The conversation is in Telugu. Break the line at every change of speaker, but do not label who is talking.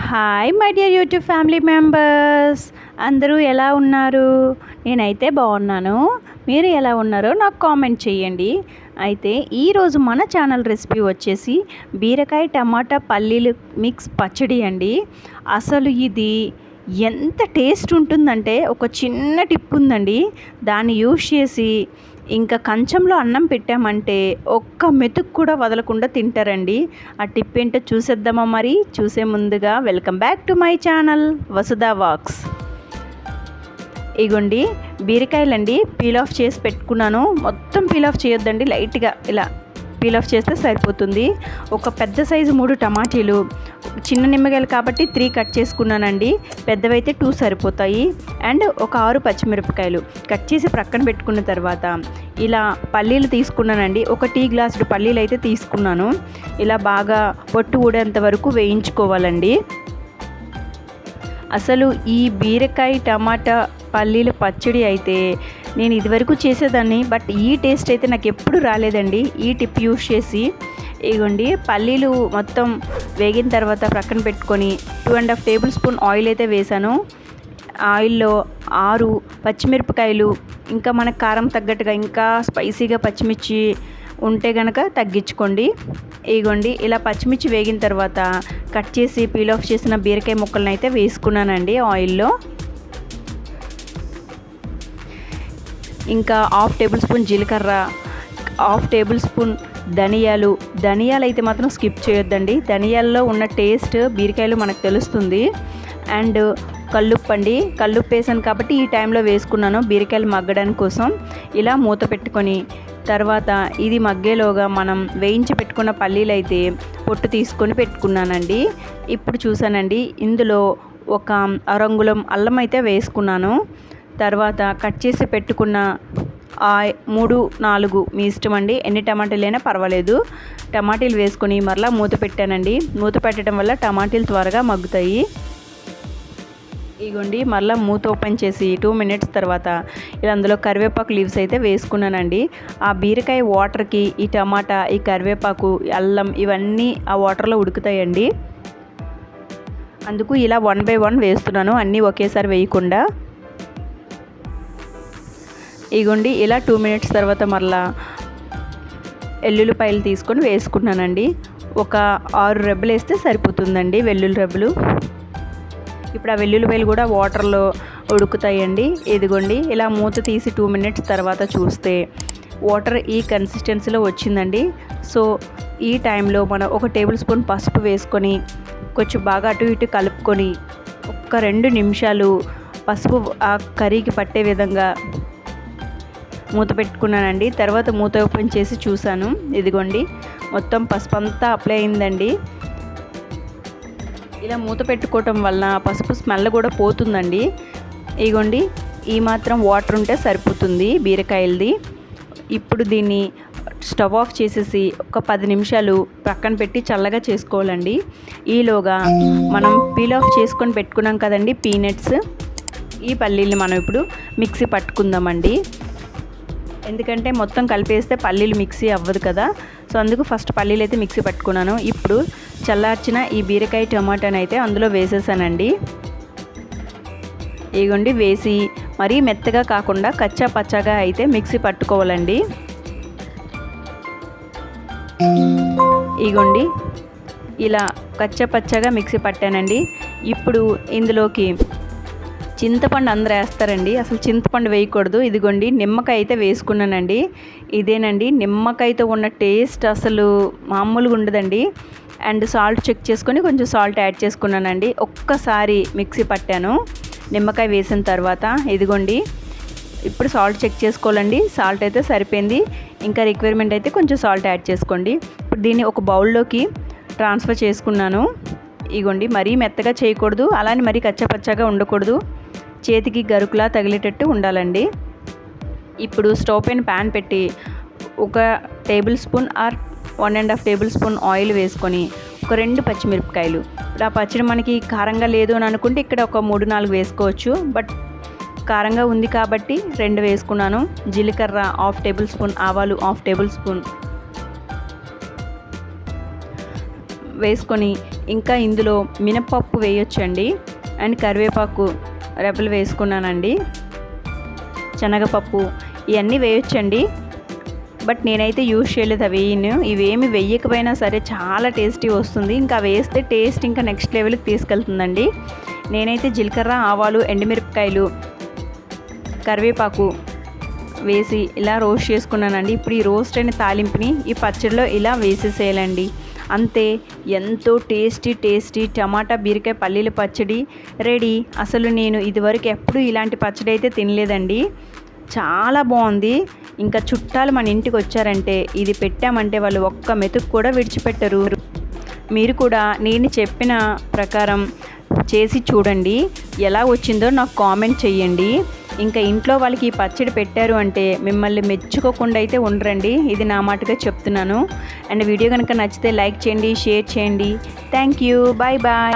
Hi my dear YouTube family members, అందరూ ఎలా ఉన్నారు? నేనైతే బాగున్నాను. మీరు ఎలా ఉన్నారో నాకు కామెంట్ చేయండి. అయితే ఈరోజు మన ఛానల్ రెసిపీ వచ్చేసి బీరకాయ టమాటా పల్లీలు మిక్స్ పచ్చడి అండి. అసలు ఇది ఎంత టేస్ట్ ఉంటుందంటే ఒక చిన్న టిప్ ఉందండి. దాన్ని యూజ్ చేసి ఇంకా కంచంలో అన్నం పెట్టామంటే ఒక్క మెతుకు కూడా వదలకుండా తింటారండి. ఆ టిప్ ఏంటో చూసేద్దామా? మరి చూసే ముందుగా welcome back to my channel Vasudha వాక్స్. ఇగోండి బీరకాయలండి, పీల్ ఆఫ్ చేసి పెట్టుకున్నాను. మొత్తం పీల్ ఆఫ్ చేయొద్దండి, లైట్గా ఇలా పీల్ ఆఫ్ చేస్తే సరిపోతుంది. ఒక పెద్ద సైజు 3 టమాటీలు, చిన్న నిమ్మకాయలు కాబట్టి 3 కట్ చేసుకున్నానండి. పెద్దవైతే 2 సరిపోతాయి. అండ్ ఒక 6 పచ్చిమిరపకాయలు కట్ చేసి ప్రక్కన పెట్టుకున్న తర్వాత ఇలా పల్లీలు తీసుకున్నానండి. ఒక టీ గ్లాసుడు పల్లీలు అయితే తీసుకున్నాను. ఇలా బాగా పొట్టు ఊడేంత వరకు వేయించుకోవాలండి. అసలు ఈ బీరకాయ టమాటా పల్లీల పచ్చడి అయితే నేను ఇదివరకు చేసేదాన్ని, బట్ ఈ టేస్ట్ అయితే నాకు ఎప్పుడు రాలేదండి ఈ టిప్ యూజ్ చేసి. ఇగోండి పల్లీలు మొత్తం వేగిన తర్వాత ప్రక్కన పెట్టుకొని 2.5 టేబుల్ స్పూన్ ఆయిల్ అయితే వేసాను. ఆయిల్లో 6 పచ్చిమిరపకాయలు, ఇంకా మనకు కారం తగ్గట్టుగా ఇంకా స్పైసీగా పచ్చిమిర్చి ఉంటే కనుక తగ్గించుకోండి. ఇగోండి ఇలా పచ్చిమిర్చి వేగిన తర్వాత కట్ చేసి పీల్ ఆఫ్ చేసిన బీరకాయ ముక్కలను అయితే వేసుకున్నానండి ఆయిల్లో. ఇంకా 1/2 టేబుల్ స్పూన్ జీలకర్ర, 1/2 టేబుల్ స్పూన్ ధనియాలు అయితే మాత్రం స్కిప్ చేయొద్దండి. ధనియాల్లో ఉన్న టేస్ట్ బీరకాయలు మనకు తెలుస్తుంది. అండ్ కల్లుప్పు అండి, కల్లుప్పు వేసాను కాబట్టి ఈ టైంలో వేసుకున్నాను బీరకాయలు మగ్గడానికి కోసం. ఇలా మూత పెట్టుకొని తర్వాత ఇది మగ్గేలోగా మనం వేయించి పెట్టుకున్న పల్లీలు అయితే పొట్టు తీసుకొని పెట్టుకున్నానండి. ఇప్పుడు చూసానండి ఇందులో ఒక అరంగుళం అల్లం అయితే వేసుకున్నాను. తర్వాత కట్ చేసి పెట్టుకున్న 3-4 మీ ఇష్టం అండి, ఎన్ని టమాటాలైనా పర్వాలేదు, టమాటీలు వేసుకొని మరలా మూత పెట్టానండి. మూత పెట్టడం వల్ల టమాటీలు త్వరగా మగ్గుతాయి. ఇగోండి మరలా మూత ఓపెన్ చేసి 2 మినిట్స్ తర్వాత ఇలా అందులో కరివేపాకు లీవ్స్ అయితే వేసుకున్నానండి. ఆ బీరకాయ వాటర్కి ఈ టమాటా, ఈ కరివేపాకు, అల్లం ఇవన్నీ ఆ వాటర్లో ఉడుకుతాయండి. అందుకు ఇలా 1 by 1 వేస్తున్నాను, అన్నీ ఒకేసారి వేయకుండా. ఇగోండి ఇలా 2 మినిట్స్ తర్వాత మరలా వెల్లుల్లిపాయలు తీసుకొని వేసుకున్నానండి. ఒక 6 రెబ్బలు వేస్తే సరిపోతుందండి వెల్లుల్లి రెబ్బలు. ఇప్పుడు ఆ వెల్లుల్లిపాయలు కూడా వాటర్లో ఉడుకుతాయండి. ఇదిగోండి ఇలా మూత తీసి 2 మినిట్స్ తర్వాత చూస్తే వాటర్ ఈ కన్సిస్టెన్సీలో వచ్చిందండి. సో ఈ టైంలో మనం 1 టేబుల్ స్పూన్ పసుపు వేసుకొని కొంచెం బాగా అటు ఇటు కలుపుకొని ఒక్క 2 నిమిషాలు పసుపు ఆ కర్రీకి పట్టే విధంగా మూత పెట్టుకున్నానండి. తర్వాత మూత ఓపెన్ చేసి చూశాను. ఇదిగోండి మొత్తం పసుపు అంతా అప్లై అయిందండి. ఇలా మూత పెట్టుకోవటం వలన పసుపు స్మెల్ కూడా పోతుందండి. ఇగోండి ఈ మాత్రం వాటర్ ఉంటే సరిపోతుంది బీరకాయలది. ఇప్పుడు దీన్ని స్టవ్ ఆఫ్ చేసేసి ఒక 10 నిమిషాలు పక్కన పెట్టి చల్లగా చేసుకోవాలండి. ఈలోగా మనం పీల్ ఆఫ్ చేసుకొని పెట్టుకున్నాం కదండి పీనట్స్, ఈ పల్లీలు మనం ఇప్పుడు మిక్సీ పట్టుకుందామండి. ఎందుకంటే మొత్తం కలిపేస్తే పల్లీలు మిక్సీ అవ్వదు కదా, సో అందుకు ఫస్ట్ పల్లీలు అయితే మిక్సీ పట్టుకున్నాను. ఇప్పుడు చల్లార్చిన ఈ బీరకాయ టమాటాని అయితే అందులో వేసేసానండి. ఇగోండి వేసి మరీ మెత్తగా కాకుండా కచ్చా పచ్చాగా అయితే మిక్సీ పట్టుకోవాలండి. ఇగోండి ఇలా కచ్చా పచ్చాగా మిక్సీ పట్టానండి. ఇప్పుడు ఇందులోకి చింతపండు అందరూ వేస్తారండి, అసలు చింతపండు వేయకూడదు. ఇదిగోండి నిమ్మకాయ అయితే వేసుకున్నానండి. ఇదేనండి నిమ్మకాయతో ఉన్న టేస్ట్ అసలు మామూలుగా ఉండదండి. అండ్ సాల్ట్ చెక్ చేసుకొని కొంచెం సాల్ట్ యాడ్ చేసుకున్నానండి. ఒక్కసారి మిక్సీ పట్టాను నిమ్మకాయ వేసిన తర్వాత. ఇదిగోండి ఇప్పుడు సాల్ట్ చెక్ చేసుకోవాలండి, సాల్ట్ అయితే సరిపోయింది. ఇంకా రిక్వైర్మెంట్ అయితే కొంచెం సాల్ట్ యాడ్ చేసుకోండి. ఇప్పుడు దీన్ని ఒక బౌల్లోకి ట్రాన్స్ఫర్ చేసుకున్నాను. ఇగోండి మరీ మెత్తగా చేయకూడదు, అలానే మరీ కచ్చపచ్చగా ఉండకూడదు, చేతికి గరుకులా తగిలేటట్టు ఉండాలండి. ఇప్పుడు స్టవ్ పైన ప్యాన్ పెట్టి 1 table spoon or 1.5 table spoon oil వేసుకొని ఒక 2 పచ్చిమిరపకాయలు, ఇప్పుడు ఆ పచ్చడి మనకి కారంగా లేదు అని అనుకుంటే ఇక్కడ ఒక 3-4 వేసుకోవచ్చు, బట్ కారంగా ఉంది కాబట్టి 2 వేసుకున్నాను. జీలకర్ర 1/2 టేబుల్ స్పూన్, ఆవాలు 1/2 టేబుల్ స్పూన్ వేసుకొని ఇంకా ఇందులో మినపప్పు వేయొచ్చండి. అండ్ కరివేపాకు రెబ్బలు వేసుకున్నానండి. శనగపప్పు ఇవన్నీ వేయొచ్చండి. బట్ నేనైతే యూజ్ చేయలేదు అవి. ఇవేమి వేయకపోయినా సరే చాలా టేస్టీ వస్తుంది. ఇంకా వేస్తే టేస్ట్ ఇంకా నెక్స్ట్ లెవెల్కి తీసుకెళ్తుందండి. నేనైతే జీలకర్ర, ఆవాలు, ఎండుమిరపకాయలు, కరివేపాకు వేసి ఇలా రోస్ట్ చేసుకున్నానండి. ఇప్పుడు ఈ రోస్ట్ అయిన తాలింపుని ఈ పచ్చడిలో ఇలా వేసేసేయాలండి. అంతే, ఎంతో టేస్టీ టమాటా బీరకాయ పల్లీల పచ్చడి రెడీ. అసలు నేను ఇదివరకు ఎప్పుడు ఇలాంటి పచ్చడి అయితే తినలేదండి. చాలా బాగుంది. ఇంకా చుట్టాలు మన ఇంటికి వచ్చారంటే ఇది పెట్టామంటే వాళ్ళు ఒక్క మెతుకు కూడా విడిచిపెట్టరు. మీరు కూడా నేను చెప్పిన ప్రకారం చేసి చూడండి, ఎలా వచ్చిందో నాకు కామెంట్ చేయండి. ఇంకా ఇంట్లో వాళ్ళకి ఈ పచ్చడి పెట్టారు అంటే మిమ్మల్ని మెచ్చుకోకుండా అయితే ఉండరండి. ఇది నా మాటగా చెప్తున్నాను. అండ్ వీడియో కనుక నచ్చితే లైక్ చేయండి, షేర్ చేయండి. Thank you. Bye bye.